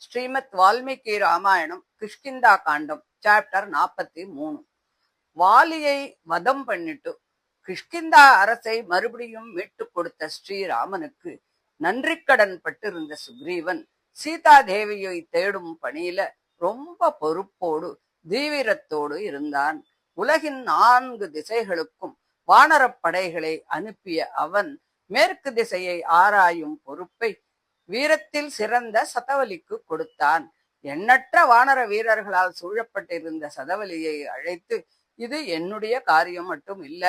ஸ்ரீமத் வால்மீகி ராமாயணம் கிஷ்கிந்தா காண்டம் chapter 43. வாலியை வதம் பண்ணிட்டு கிஷ்கிந்தா அரசை மறுபடியும் மீட்டு கொடுத்த ஸ்ரீராமனுக்கு நன்றிக்கடன் பட்டிருந்த சுக்ரீவன் சீதா தேவியை தேடும் பணியில ரொம்ப பொறுப்போடு தீவிரத்தோடு இருந்தான். உலகின் 4 திசைகளுக்கும் வானரப் படைகளை அனுப்பிய அவன் மேற்கு திசையை ஆராயும் பொறுப்பை வீரத்தில் சிறந்த சதவலிக்கு கொடுத்தான். எண்ணற்ற வானர வீரர்களால் சூழப்பட்டிருந்த சதவலியை அழைத்து, இது என்னுடைய காரியம் மட்டும் இல்ல,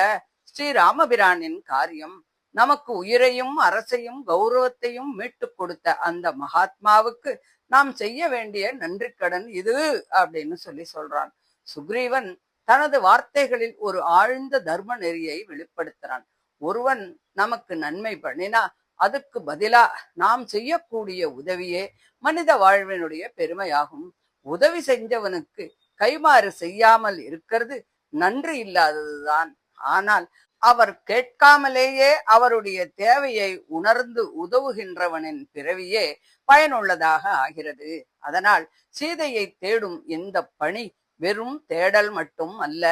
ஸ்ரீராமபிரானின் காரியம். நமக்கு உயிரையும் அரசையும் கௌரவத்தையும் மீட்டு கொடுத்த அந்த மகாத்மாவுக்கு நாம் செய்ய வேண்டிய நன்றிக்கடன் இது அப்படின்னு சொல்றான். சுக்ரீவன் தனது வார்த்தைகளில் ஒரு ஆழ்ந்த தர்ம நெறியை வெளிப்படுத்துறான். ஒருவன் நமக்கு நன்மை பண்ணினா அதுக்கு பதிலா நாம் செய்யக்கூடிய உதவியே மனித வாழ்வினுடைய பெருமையாகும். உதவி செஞ்சவனுக்கு கைமாறு செய்யாமல் இருக்கிறது நன்றி இல்லாததுதான். ஆனால் அவர் கேட்காமலேயே அவருடைய தேவையை உணர்ந்து உதவுகின்றவனின் பிறவியே பயனுள்ளதாக ஆகிறது. அதனால் சீதையை தேடும் இந்த பணி வெறும் தேடல் மட்டும் அல்ல,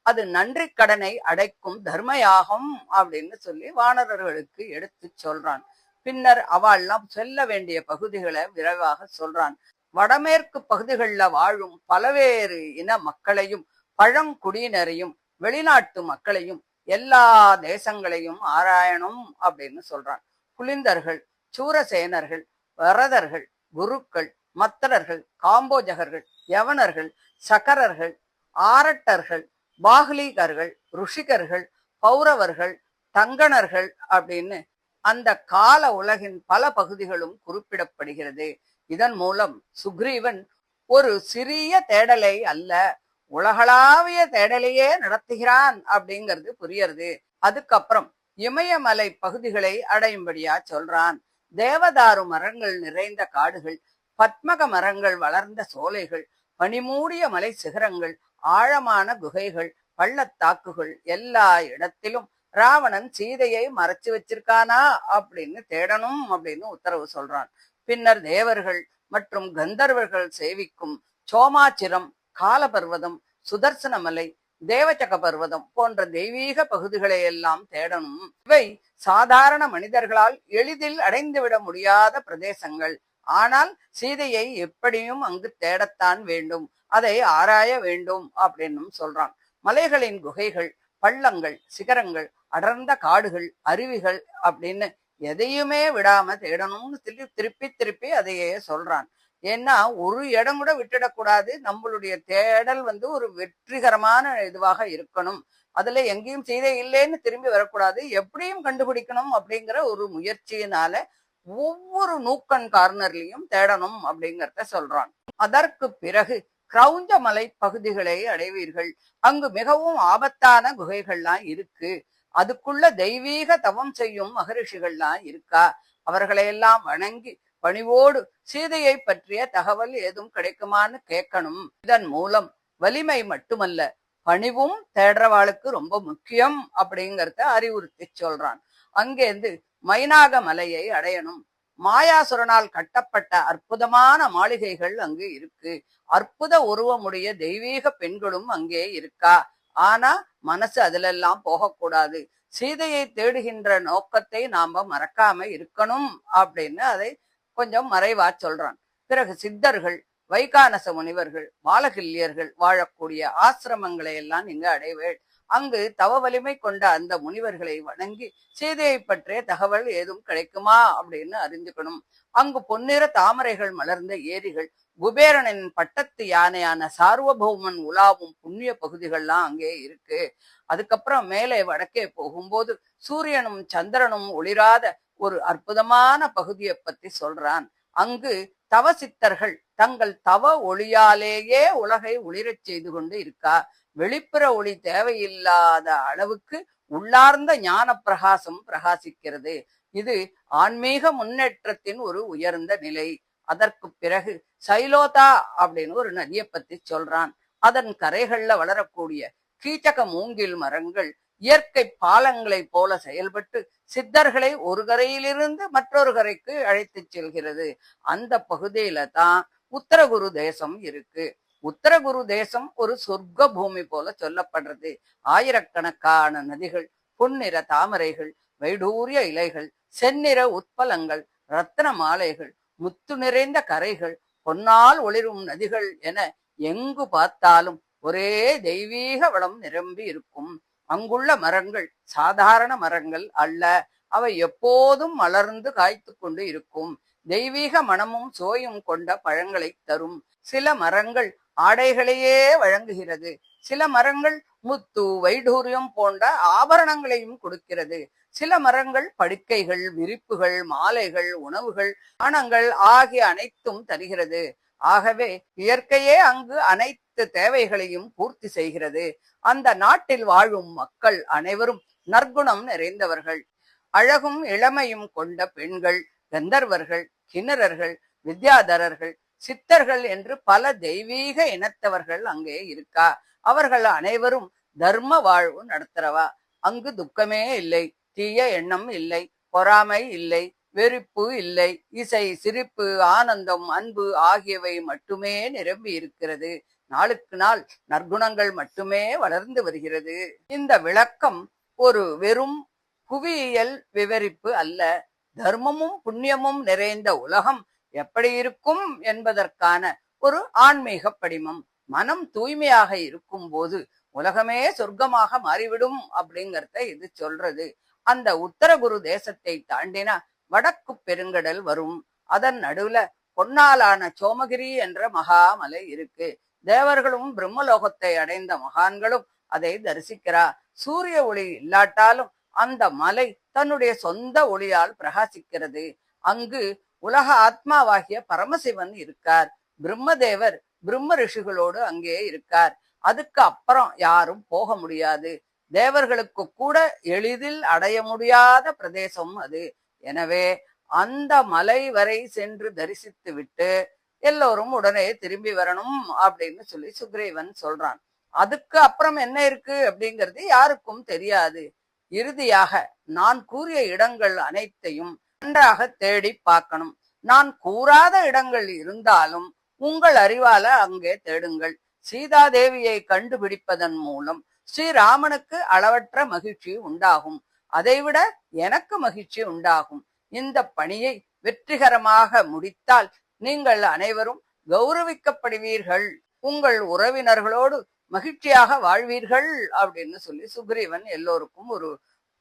அது நன்றி கடனை அடைக்கும் தர்மயாகம் அப்படின்னு சொல்லி வானரர்களுக்கு எடுத்து சொல்றான். பின்னர் அவள்லாம் செல்ல வேண்டிய பகுதிகளை விரைவாக சொல்றான். வடமேற்கு பகுதிகளில் வாழும் பலவேறு இன மக்களையும் பழங்குடியினரையும் வெளிநாட்டு மக்களையும் எல்லா தேசங்களையும் ஆராயணும் அப்படின்னு சொல்றான். புலிந்தர்கள், சூரசேனர்கள், வரதர்கள், குருக்கள், மத்தரர்கள், காம்போஜகர்கள், யவனர்கள், சகரர்கள், ஆரட்டர்கள், பாகலீகர்கள், ருஷிகர்கள், பௌரவர்கள், தங்கணர்கள் அப்படின்னு அந்த கால உலகின் பல பகுதிகளும் குறிப்பிடப்படுகிறது. இதன் மூலம் சுக்ரீவன் ஒரு சிறிய தேடலை அல்ல, உலகளாவிய தேடலையே நடத்துகிறான் அப்படிங்கிறது புரியறது. அதுக்கப்புறம் இமயமலை பகுதிகளை அடையும்படியா சொல்றான். தேவதாரு மரங்கள் நிறைந்த காடுகள், பத்மக மரங்கள் வளர்ந்த சோலைகள், பனிமூடிய மலை சிகரங்கள், ஆழமான குகைகள், பள்ளத்தாக்குகள், எல்லா இடத்திலும் ராவணன் சீதையை மறைச்சு வச்சிருக்கானா அப்படின்னு தேடணும் அப்படின்னு உத்தரவு சொல்றான். பின்னர் தேவர்கள் மற்றும் கந்தர்வர்கள் சேவிக்கும் சோமாச்சிரம், காலபர்வதம், சுதர்சனமலை, தேவச்சக பர்வதம் போன்ற தெய்வீக பகுதிகளை எல்லாம் தேடணும். இவை சாதாரண மனிதர்களால் எளிதில் அடைந்துவிட முடியாத பிரதேசங்கள். ஆனால் சீதையை எப்படியும் அங்கு தேடத்தான் வேண்டும், அதை ஆராய வேண்டும் அப்படின்னு சொல்றான். மலைகளின் குகைகள், பள்ளங்கள், சிகரங்கள், அடர்ந்த காடுகள், அருவிகள் அப்படின்னு எதையுமே விடாம தேடணும்னு திருப்பி திருப்பி அதையே சொல்றான். ஏன்னா ஒரு இடம் கூட விட்டுடக்கூடாது. நம்மளுடைய தேடல் ஒரு வெற்றிகரமான இதுவாக இருக்கணும். அதுல எங்கேயும் சீதை இல்லைன்னு திரும்பி வரக்கூடாது, எப்படியும் கண்டுபிடிக்கணும் அப்படிங்கிற ஒரு முயற்சியினால ஒவ்வொரு நூக்கன் கார்னர்லயும் தேடணும் அப்படிங்கிறத சொல்றான். அதற்கு பிறகு கிரௌஞ்ச மலை பகுதிகளை அடைவீர்கள். அங்கு மிகவும் ஆபத்தான குகைகள்லாம் இருக்கு. அதுக்குள்ள தெய்வீக தவம் செய்யும் மகரிஷிகள்லாம் இருக்கா. அவர்களையெல்லாம் வணங்கி பணிவோடு சீதையை பற்றிய தகவல் ஏதும் கிடைக்குமான்னு கேட்கணும். இதன் மூலம் வலிமை மட்டுமல்ல, பணிவும் தேடுறவாளுக்கு ரொம்ப முக்கியம் அப்படிங்கிறத அறிவுறுத்தி சொல்றான். அங்கேருந்து மைனாக மலையை அடையணும். மாயாசுரனால் கட்டப்பட்ட அற்புதமான மாளிகைகள் அங்கு இருக்கு. அற்புத உருவமுடைய தெய்வீக பெண்களும் அங்கே இருக்கா. ஆனா மனசு அதிலெல்லாம் போகக்கூடாது. சீதையை தேடுகின்ற நோக்கத்தை நாம மறக்காம இருக்கணும் அப்படின்னு அதை கொஞ்சம் மறைவா சொல்றான். பிறகு சித்தர்கள், வைகானச முனிவர்கள், பாலகில்யர்கள் வாழக்கூடிய ஆசிரமங்களை எல்லாம் நீங்க அடைவேள். அங்கு தவ வலிமை கொண்ட அந்த முனிவர்களை வணங்கி சீதையை பற்றிய தகவல் ஏதும் கிடைக்குமா அப்படின்னு அறிஞ்சுக்கணும். அங்கு பொன்னிற தாமரைகள் மலர்ந்த ஏரிகள், குபேரனின் பட்டத்து யானையான சார்வபௌமன் உலாவும் புண்ணிய பகுதிகள்லாம் அங்கே இருக்கு. அதுக்கப்புறம் மேலே வடக்கே போகும்போது சூரியனும் சந்திரனும் ஒளிராத ஒரு அற்புதமான பகுதியை பத்தி சொல்றான். அங்கு தவ சித்தர்கள் தங்கள் தவ ஒளியாலேயே உலகை ஒளிரச் செய்து கொண்டு இருக்கா. வெளிப்புற ஒளி தேவையில்லாத அளவுக்கு உள்ளார்ந்த ஞான பிரகாசம் பிரகாசிக்கிறது. இது ஆன்மீக முன்னேற்றத்தின் ஒரு உயர்ந்த நிலை. அதற்கு பிறகு சைலோதா அப்படின்னு ஒரு நதியை பத்தி சொல்றான். அதன் கரைகள்ல வளரக்கூடிய கீச்சக மூங்கில் மரங்கள் இயற்கை பாலங்களை போல செயல்பட்டு சித்தர்களை ஒரு கரையிலிருந்து மற்றொரு கரைக்கு அழைத்து செல்கிறது. அந்த பகுதியில தான் உத்தரகுரு தேசம் இருக்கு. உத்தரகுரு தேசம் ஒரு சொர்க்க பூமி போல சொல்லப்படுறது. ஆயிரக்கணக்கான நதிகள், பொன்னிற தாமரைகள், வைடூரிய இலைகள், செந்நிற உட்பலங்கள், ரத்தன மாலைகள், முத்து நிறைந்த கரைகள், பொன்னால் ஒளிரும் நதிகள் என எங்கு பார்த்தாலும் ஒரே தெய்வீக வளம் நிரம்பி இருக்கும். அங்குள்ள மரங்கள் சாதாரண மரங்கள் அல்ல. அவை எப்போதும் மலர்ந்து காய்த்து கொண்டு இருக்கும். தெய்வீக மனமும் சுவையும் கொண்ட பழங்களை தரும். சில மரங்கள் ஆடைகளையே வழங்குகிறது. சில மரங்கள் முத்து வைடூரியம் போன்ற ஆபரணங்களையும் கொடுக்கிறது. சில மரங்கள் படுக்கைகள், விரிப்புகள், மாலைகள், உணவுகள், பானங்கள் ஆகிய அனைத்தும் தருகிறது. ஆகவே இயற்கையே அங்கு அனைத்து தேவைகளையும் பூர்த்தி செய்கிறது. அந்த நாட்டில் வாழும் மக்கள் அனைவரும் நற்குணம் நிறைந்தவர்கள். அழகும் இளமையும் கொண்ட பெண்கள், கந்தர்வர்கள், கிண்ணறர்கள், வித்யாதரர்கள், சித்தர்கள் என்று பல தெய்வீக இனத்தவர்கள் அங்கே இருக்கா. அவர்கள் அனைவரும் தர்ம வாழ்வு நடத்துறவா. அங்கு துக்கமே இல்லை, தீய எண்ணம் இல்லை, பொறாமை இல்லை, வெறுப்பு இல்லை. இசை, சிரிப்பு, ஆனந்தம், அன்பு ஆகியவை மட்டுமே நிரம்பி இருக்கிறது. நாளுக்கு நாள் நற்குணங்கள் மட்டுமே வளர்ந்து வருகிறது. இந்த விளக்கம் ஒரு வெறும் புவியியல் விவரிப்பு அல்ல. தர்மமும் புண்ணியமும் நிறைந்த உலகம் எப்படி இருக்கும் என்பதற்கான ஒரு ஆன்மீக படிமம். மனம் தூய்மையாக இருக்கும் போது உலகமே சொர்க்கமாக மாறிவிடும் அப்படிங்கறத இது சொல்றது. அந்த உத்தரகுரு தேசத்தை தாண்டினா வடக்கு பெருங்கடல் வரும். அதன் நடுவுல பொன்னாலான சோமகிரி என்ற மகாமலை இருக்கு. தேவர்களும் பிரம்மலோகத்தை அடைந்த மகான்களும் அதை தரிசிக்கிறா. சூரிய ஒளி இல்லாட்டாலும் அந்த மலை தன்னுடைய சொந்த ஒளியால் பிரகாசிக்கிறது. அங்கு உலக ஆத்மாவாகிய பரமசிவன் இருக்கார். பிரம்மதேவர் பிரம்ம ரிஷிகளோடு அங்கே இருக்கார். அதுக்கு அப்புறம் யாரும் போக முடியாது. தேவர்களுக்கு கூட எளிதில் அடைய முடியாத பிரதேசம் அது. எனவே அந்த மலை வரை சென்று தரிசித்து விட்டு எல்லோரும் உடனே திரும்பி வரணும் அப்படின்னு சொல்லி சுக்ரீவன் சொல்றான். அதுக்கு அப்புறம் என்ன இருக்கு அப்படிங்கிறது யாருக்கும் தெரியாது. இறுதியாக நான் கூறிய இடங்கள் அனைத்தையும் நன்றாக தேடி பார்க்கணும். நான் கூறாத இடங்கள் இருந்தாலும் உங்கள் அறிவால அங்கே தேடுங்கள். சீதாதேவியை கண்டுபிடிப்பதன் மூலம் ஸ்ரீராமனுக்கு அளவற்ற மகிழ்ச்சி உண்டாகும். அதைவிட எனக்கு மகிழ்ச்சி உண்டாகும். இந்த பணியை வெற்றிகரமாக முடித்தால் நீங்கள் அனைவரும் கௌரவிக்கப்படுவீர்கள், உங்கள் உறவினர்களோடு மகிழ்ச்சியாக வாழ்வீர்கள் அப்படின்னு சொல்லி சுக்ரீவன் எல்லோருக்கும் ஒரு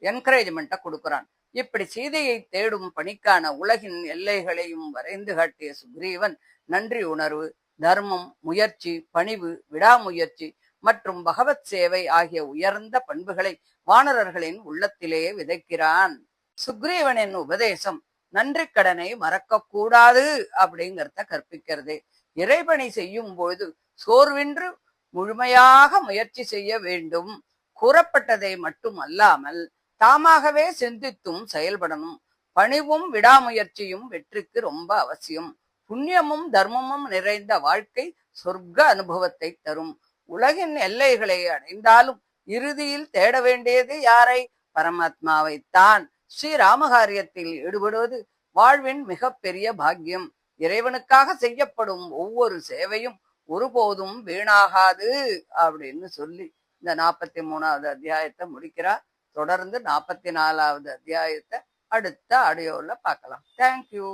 என்கரேஜ்மெண்ட்டை கொடுக்கிறான். இப்படி சீதையை தேடும் பணிக்கான உலகின் எல்லைகளையும் வரைந்து காட்டிய சுக்ரீவன் நன்றி உணர்வு, தர்மம், முயற்சி, பணிவு, விடாமுயற்சி மற்றும் பகவத் சேவை ஆகிய உயர்ந்த பண்புகளை வானரர்களின் உள்ளத்திலே விதைக்கிறான். சுக்ரீவனின் உபதேசம் நன்றி கடனை மறக்க கூடாது அப்படிங்கிறத கற்பிக்கிறது. இறைபணி செய்யும் பொழுது சோர்வின்றி முழுமையாக முயற்சி செய்ய வேண்டும். கூறப்பட்டதை மட்டும் அல்லாமல் தாமாகவே சிந்தித்தும் செயல்படணும். பணிவும் விடாமுயற்சியும் வெற்றிக்கு ரொம்ப அவசியம். புண்ணியமும் தர்மமும் நிறைந்த வாழ்க்கை சொர்க்க அனுபவத்தை தரும். உலகின் எல்லைகளை அடைந்தாலும் இறுதியில் தேட வேண்டியது யாரை? பரமாத்மாவைத்தான். ஸ்ரீராமகாரியத்தில் ஈடுபடுவது வாழ்வின் மிக பெரிய பாக்கியம். இறைவனுக்காக செய்யப்படும் ஒவ்வொரு சேவையும் ஒருபோதும் வீணாகாது அப்படின்னு சொல்லி இந்த 43வது அத்தியாயத்தை முடிக்கிறார். தொடர்ந்து 44வது அத்தியாயத்தை அடுத்த ஆடியோல பார்க்கலாம். தேங்க்யூ.